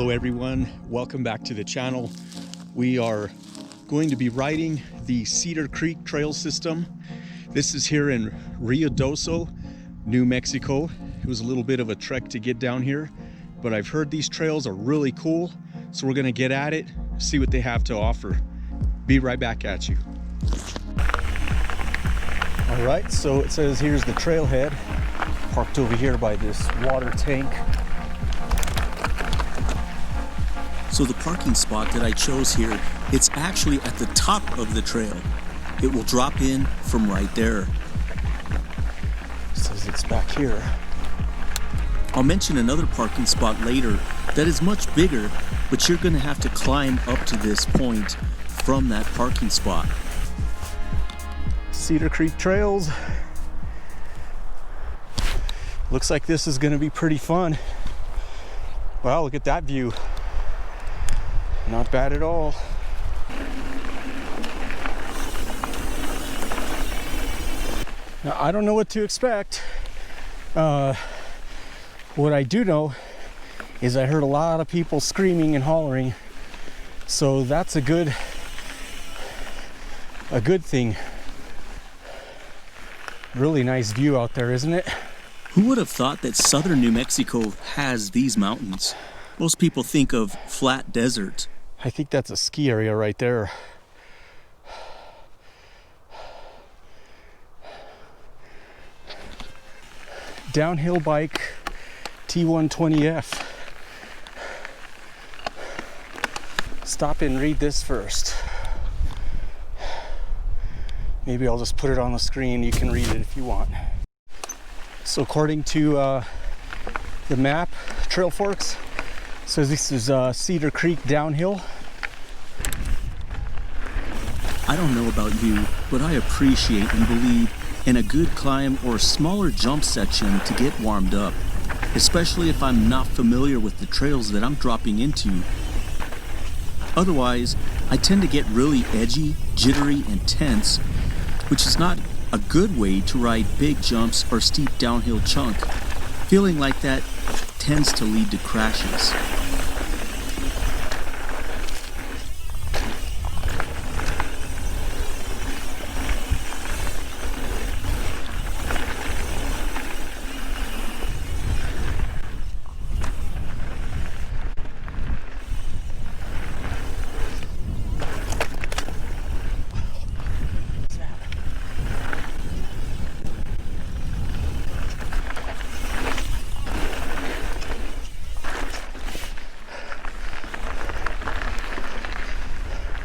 Hello everyone, welcome back to the channel. We are going to be riding the Cedar Creek trail system. This is here in Ruidoso, New Mexico. It was a little bit of a trek to get down here, but I've heard these trails are really cool, so we're gonna get at it, see what they have to offer. Be right back at you. All right, so it says here's the trailhead, parked over here by this water tank. So the parking spot that I chose here, it's actually at the top of the trail. It will drop in from right there. It says it's back here. I'll mention another parking spot later that is much bigger, but you're gonna have to climb up to this point from that parking spot. Cedar Creek trails. Looks like this is gonna be pretty fun. Wow, look at that view. Not bad at all. Now, I don't know what to expect. What I do know is I heard a lot of people screaming and hollering, so that's a good thing. Really nice view out there, isn't it? Who would have thought that southern New Mexico has these mountains? Most people think of flat desert. I think that's a ski area right there. Downhill bike T120F. Stop and read this first. Maybe I'll just put it on the screen. You can read it if you want. So according to the map, Trail Forks, so this is Cedar Creek downhill. I don't know about you, but I appreciate and believe in a good climb or smaller jump section to get warmed up, especially if I'm not familiar with the trails that I'm dropping into. Otherwise, I tend to get really edgy, jittery, and tense, which is not a good way to ride big jumps or steep downhill chunk. Feeling like that tends to lead to crashes.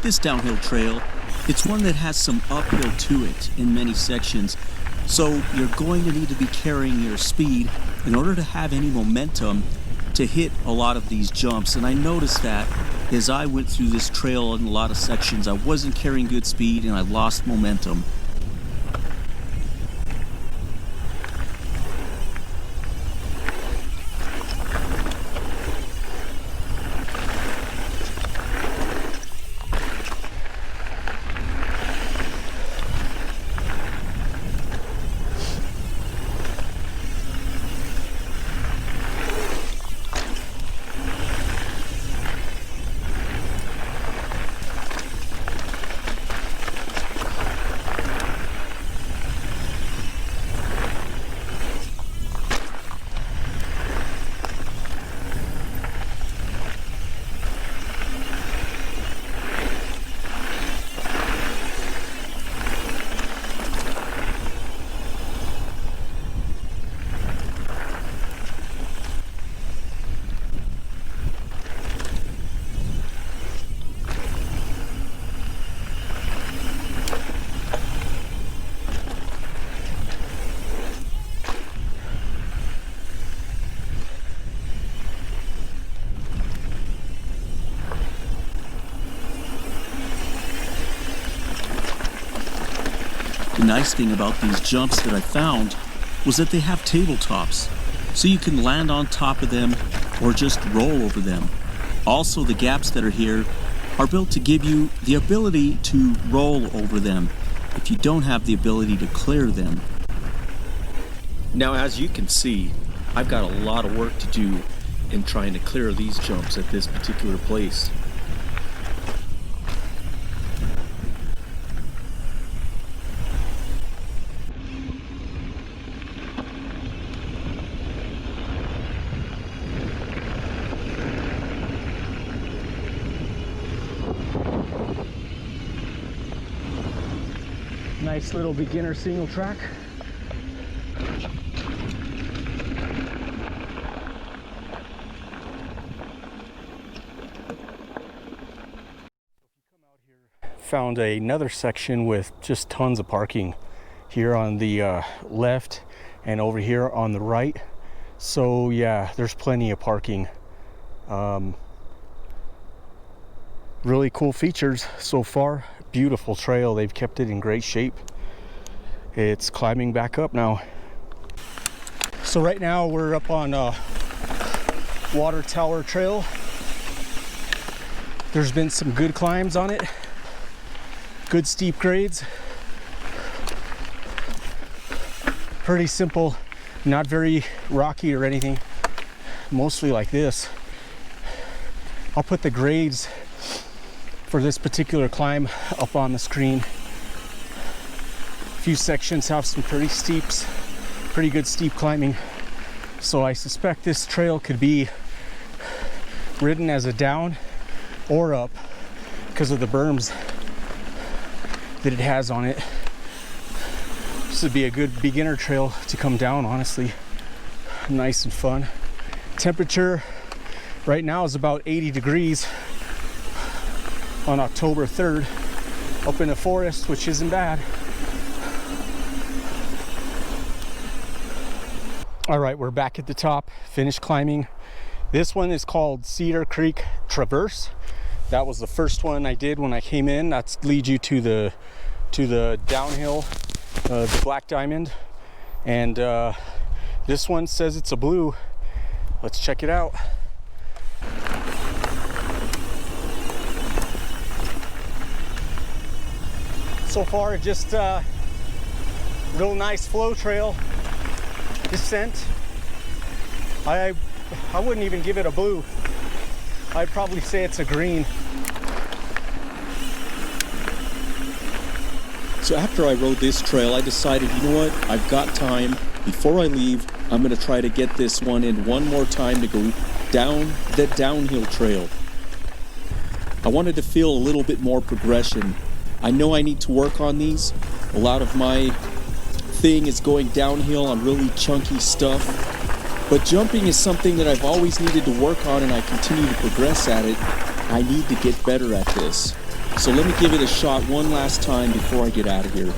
This downhill trail, it's one that has some uphill to it in many sections, so you're going to need to be carrying your speed in order to have any momentum to hit a lot of these jumps. And I noticed that as I went through this trail in a lot of sections, I wasn't carrying good speed and I lost momentum. The nice thing about these jumps that I found was that they have tabletops, so you can land on top of them or just roll over them. Also, the gaps that are here are built to give you the ability to roll over them if you don't have the ability to clear them. Now, as you can see, I've got a lot of work to do in trying to clear these jumps at this particular place. Nice little beginner single track. Found another section with just tons of parking here on the left and over here on the right. So yeah, there's plenty of parking. Really cool features so far. Beautiful trail. They've kept it in great shape. It's climbing back up now. So right now we're up on Water Tower Trail. There's been some good climbs on it. Good steep grades. Pretty simple, not very rocky or anything. Mostly like this. I'll put the grades for this particular climb up on the screen. A few sections have some pretty good steep climbing. So I suspect this trail could be ridden as a down or up because of the berms that it has on it. This would be a good beginner trail to come down, honestly. Nice and fun. Temperature right now is about 80 degrees on October 3rd up in the forest, which isn't bad. All right, we're back at the top, finished climbing. This one is called Cedar Creek Traverse. That was the first one I did when I came in. That leads you to the downhill, the Black Diamond. And this one says it's a blue. Let's check it out. So far, just real nice flow trail descent. I wouldn't even give it a blue. I'd probably say it's a green. So after I rode this trail, I decided, you know what, I've got time. Before I leave, I'm going to try to get this one in one more time to go down the downhill trail. I wanted to feel a little bit more progression. I know I need to work on these. A lot of my thing is going downhill on really chunky stuff. But jumping is something that I've always needed to work on, and I continue to progress at it. I need to get better at this. So let me give it a shot one last time before I get out of here.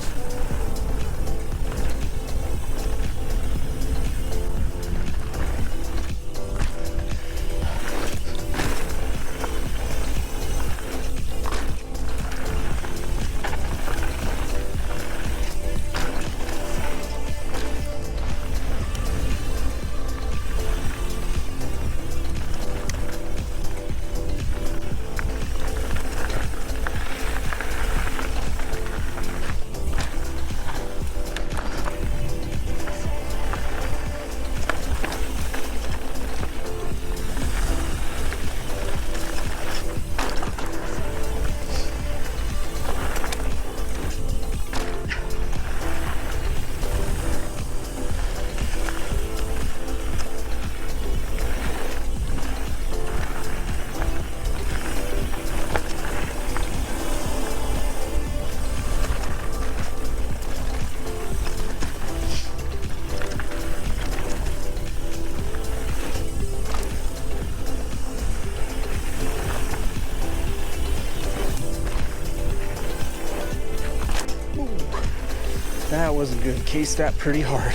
That wasn't good. Cased that pretty hard.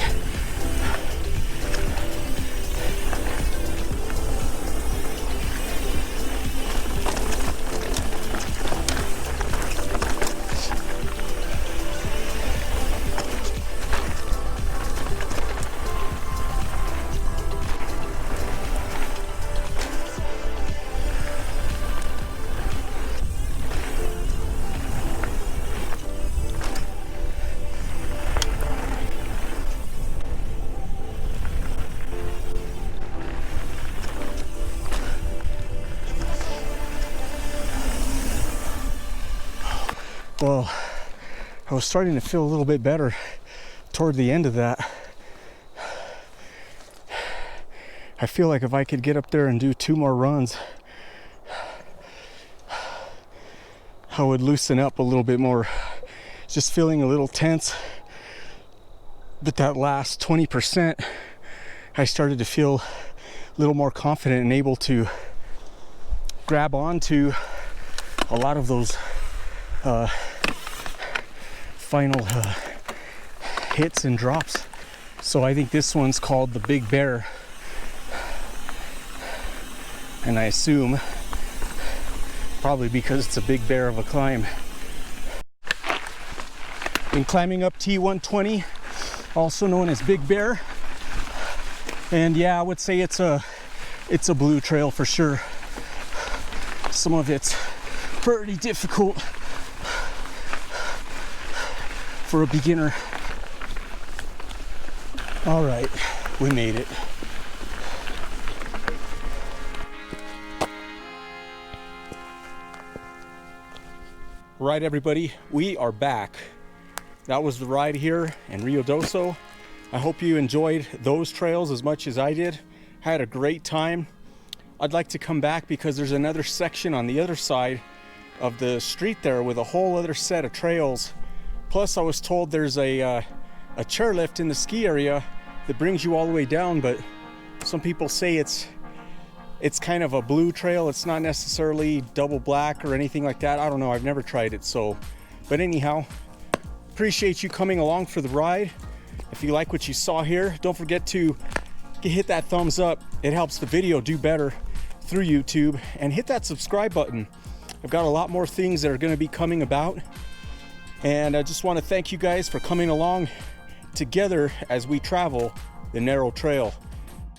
Well, I was starting to feel a little bit better toward the end of that. I feel like if I could get up there and do 2 more runs, I would loosen up a little bit more. Just feeling a little tense. But that last 20%, I started to feel a little more confident and able to grab onto a lot of those final hits and drops. So I think this one's called the Big Bear. And I assume probably because it's a big bear of a climb. Been climbing up T120, also known as Big Bear. And yeah, I would say it's a blue trail for sure. Some of it's pretty difficult for a beginner. All right, we made it. Right, everybody, we are back. That was the ride here in Ruidoso. I hope you enjoyed those trails as much as I did. Had a great time. I'd like to come back because there's another section on the other side of the street there with a whole other set of trails. Plus, I was told there's a chairlift in the ski area that brings you all the way down, but some people say it's kind of a blue trail. It's not necessarily double black or anything like that. I don't know, I've never tried it. But anyhow, appreciate you coming along for the ride. If you like what you saw here, don't forget to hit that thumbs up. It helps the video do better through YouTube, and hit that subscribe button. I've got a lot more things that are going to be coming about, and I just want to thank you guys for coming along together as we travel the narrow trail.